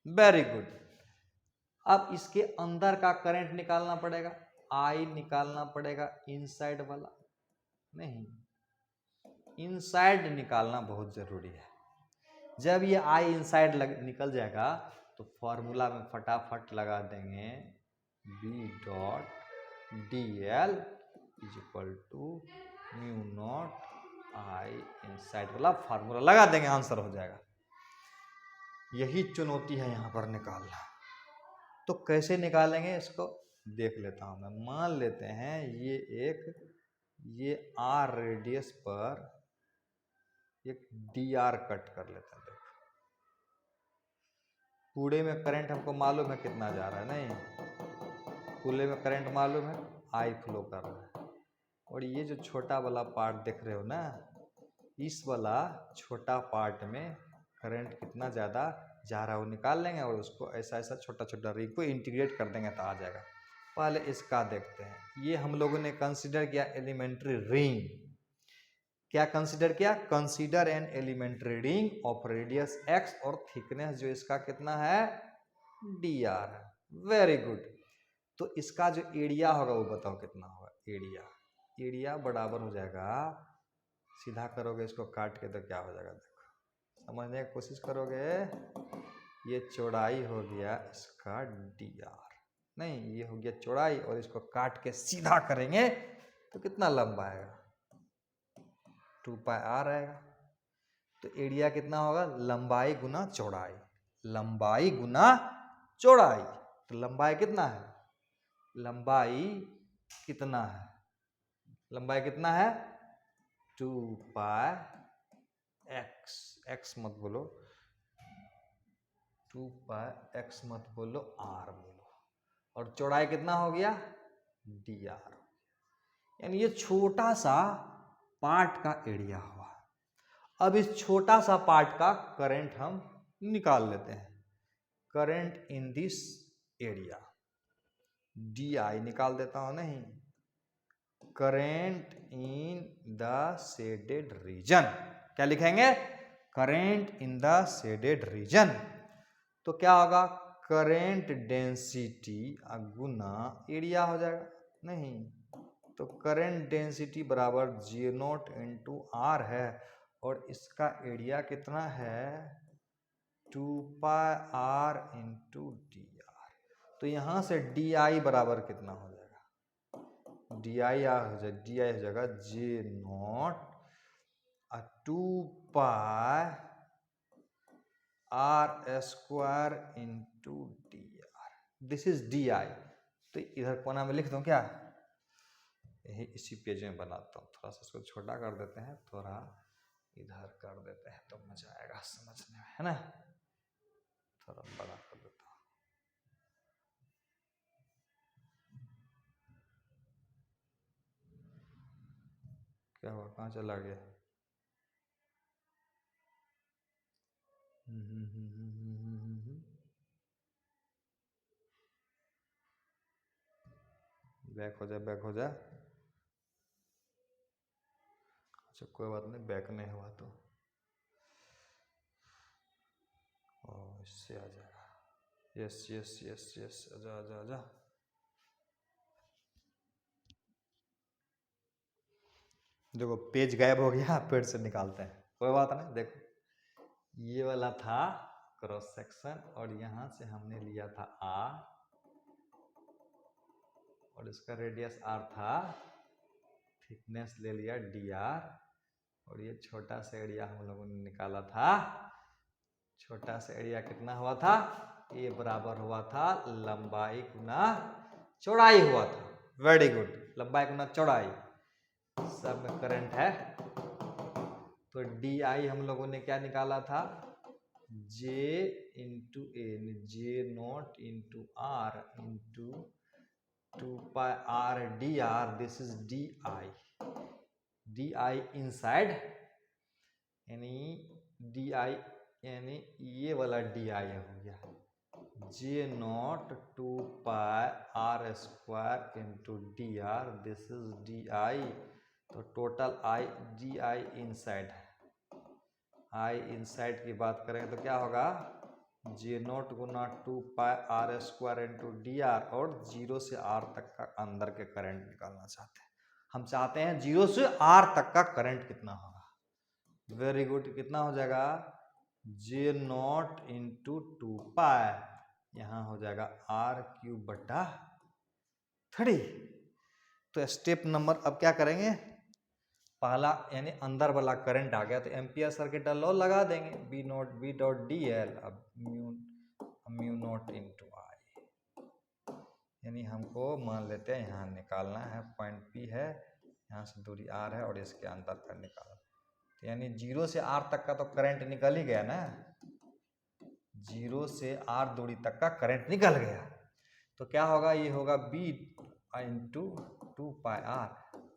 वेरी गुड। अब इसके अंदर का करंट निकालना पड़ेगा, I निकालना पड़ेगा, इनसाइड वाला नहीं, इनसाइड निकालना बहुत जरूरी है। जब ये I इनसाइड निकल जाएगा तो फॉर्मूला में फटाफट लगा देंगे B dot d l is equal to mu naught I inside वाला फार्मूला लगा देंगे, आंसर हो जाएगा। यही चुनौती है यहाँ पर निकालना। तो कैसे निकालेंगे इसको देख लेता हूँ मैं। मान लेते हैं ये r रेडियस पर एक dr कट कर लेते हैं। देखो पूरे में करंट हमको मालूम है कितना जा रहा है, नहीं पूरे में करंट मालूम है, I फ्लो कर रहा है। और ये जो छोटा वाला पार्ट देख रहे हो ना, इस वाला छोटा पार्ट में करंट कितना ज़्यादा जा रहा है वो निकाल लेंगे और उसको ऐसा ऐसा छोटा छोटा रिंग को इंटीग्रेट कर देंगे तो आ जाएगा। पहले इसका देखते हैं। ये हम लोगों ने कंसिडर किया एलिमेंट्री रिंग। क्या कंसीडर किया, consider an elementary ring of radius x और थिकनेस जो इसका कितना है dr है। Very good. तो इसका जो एरिया होगा वो बताओ कितना होगा, एरिया बराबर हो जाएगा, सीधा करोगे इसको काट के तो क्या हो जाएगा, देखो समझने की कोशिश करोगे, ये चौड़ाई हो गया इसका dr, नहीं ये हो गया चौड़ाई, और इसको काट के सीधा करेंगे तो कितना लंबा आएगा, 2πr आएगा। तो एरिया कितना होगा, लंबाई गुना चौड़ाई, लंबाई गुना चौड़ाई। तो लंबाई कितना है, लंबाई कितना है, लंबाई कितना है 2πx, x मत बोलो, 2πx मत बोलो, r बोलो, और चौड़ाई कितना हो गया dr, यानी ये छोटा सा पार्ट का एरिया हुआ। अब इस छोटा सा पार्ट का करंट हम निकाल लेते हैं, current in this area, DI निकाल देता हूं, नहीं, current in the shaded region, क्या लिखेंगे, current in the shaded region. तो क्या होगा, करंट डेंसिटी गुना एरिया हो जाएगा, नहीं, तो करंट डेंसिटी बराबर J0 इंटू R है, और इसका एरिया कितना है 2πr इंटू dr। तो यहां से DI बराबर कितना हो जाएगा, DI हो जाएगा J0 2πr square into dr, this is DI। तो इधर कोना में लिख दूं क्या, यही इसी पेज में बनाता हूँ, थोड़ा सा इसको छोटा कर देते हैं, थोड़ा इधर कर देते हैं तो मजा आएगा समझने में, है ना, थोड़ा बड़ा कर देता हूँ। क्या हुआ, कहाँ चला गया, बैक हो जा, बैक हो जा, अच्छा कोई बात नहीं, बैक नहीं हुआ तो इससे आ जाएगा, यस यस यस यस, आजा आजा आजा, देखो पेज गायब हो गया, पेज से निकालते हैं, कोई बात नहीं। देखो ये वाला था क्रॉस सेक्शन, और यहां से हमने लिया था R, और इसका रेडियस R था, थिकनेस ले लिया dr, और ये छोटा सा एरिया हम लोगों ने निकाला था, छोटा सा एरिया कितना हुआ था, ये बराबर हुआ था लंबाई गुना चौड़ाई हुआ था। वेरी गुड, लंबाई गुना चौड़ाई, सब में करंट है। तो DI हम लोगों ने क्या निकाला था, J into N, J0 into R into 2πr dr, this is DI, DI inside, यानी DI यानी ये वाला DI हो गया J0 2πr square into dr, this is DI। तो टोटल DI इनसाइड है, I इनसाइड की बात करें तो क्या होगा J0 गुना 2πr स्क्वायर इंटू dr, और 0 से R तक का अंदर के करंट निकालना चाहते हैं हम, चाहते हैं 0 से R तक का करंट कितना होगा। वेरी गुड, कितना हो जाएगा J0 इंटू 2π, यहाँ हो जाएगा R³ बटा 3। तो स्टेप नंबर अब क्या करेंगे, पहला यानी अंदर वाला करंट आ गया तो एम्पियर सर्किट लॉ लगा देंगे, B डॉट DL, अब म्यू नॉट इंटू I, यानी हमको मान लेते हैं यहाँ निकालना है, पॉइंट P है, यहाँ से दूरी R है, और इसके अंदर का निकालना, तो यानी 0 से R तक का तो करंट निकल ही गया ना, 0 से R दूरी तक का करंट निकल गया। तो क्या होगा, ये होगा B इंटू 2πr,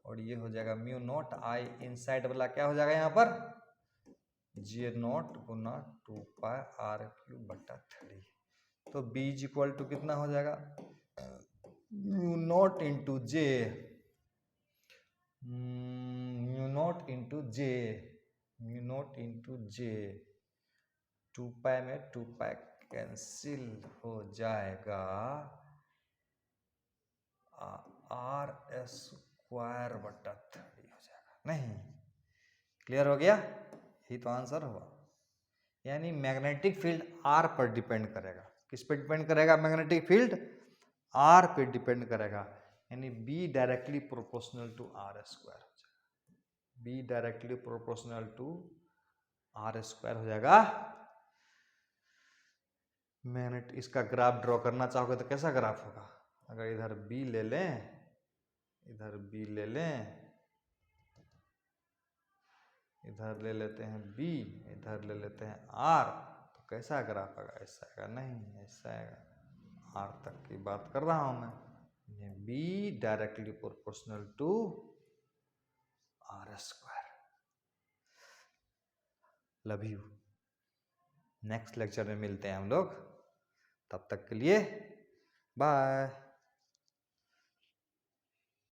और ये हो जाएगा म्यू नॉट I इनसाइड वाला क्या हो जाएगा यहाँ पर J0 गुना 2πr³ बटा 3। तो B इज इक्वल टू कितना हो जाएगा mu naught into J, mu naught into J, mu naught into J, 2 pi में 2 पाई कैंसिल हो जाएगा, आर स्क्वायर बटा 3 हो जाएगा। नहीं, क्लियर हो गया? यही तो आंसर हुआ। यानी मैग्नेटिक फील्ड आर पर डिपेंड करेगा। किस पे डिपेंड करेगा? मैग्नेटिक फील्ड आर पे डिपेंड करेगा। यानी b directly proportional to r square हो जाएगा, b directly proportional to r square हो जाएगा। मैग्नेट इसका ग्राफ ड्रॉ करना चाहोगे तो कैसा ग्राफ होगा? अगर इधर बी ले लें, इधर बी ले लें, इधर ले लेते हैं बी, इधर ले लेते हैं आर, तो कैसा ग्राफ आएगा? ऐसा आएगा? नहीं, ऐसा आएगा। आर तक की बात कर रहा हूं मैं। B directly proportional to r square. Love you. Next lecture में मिलते हैं हम लोग, तब तक के लिए बाय।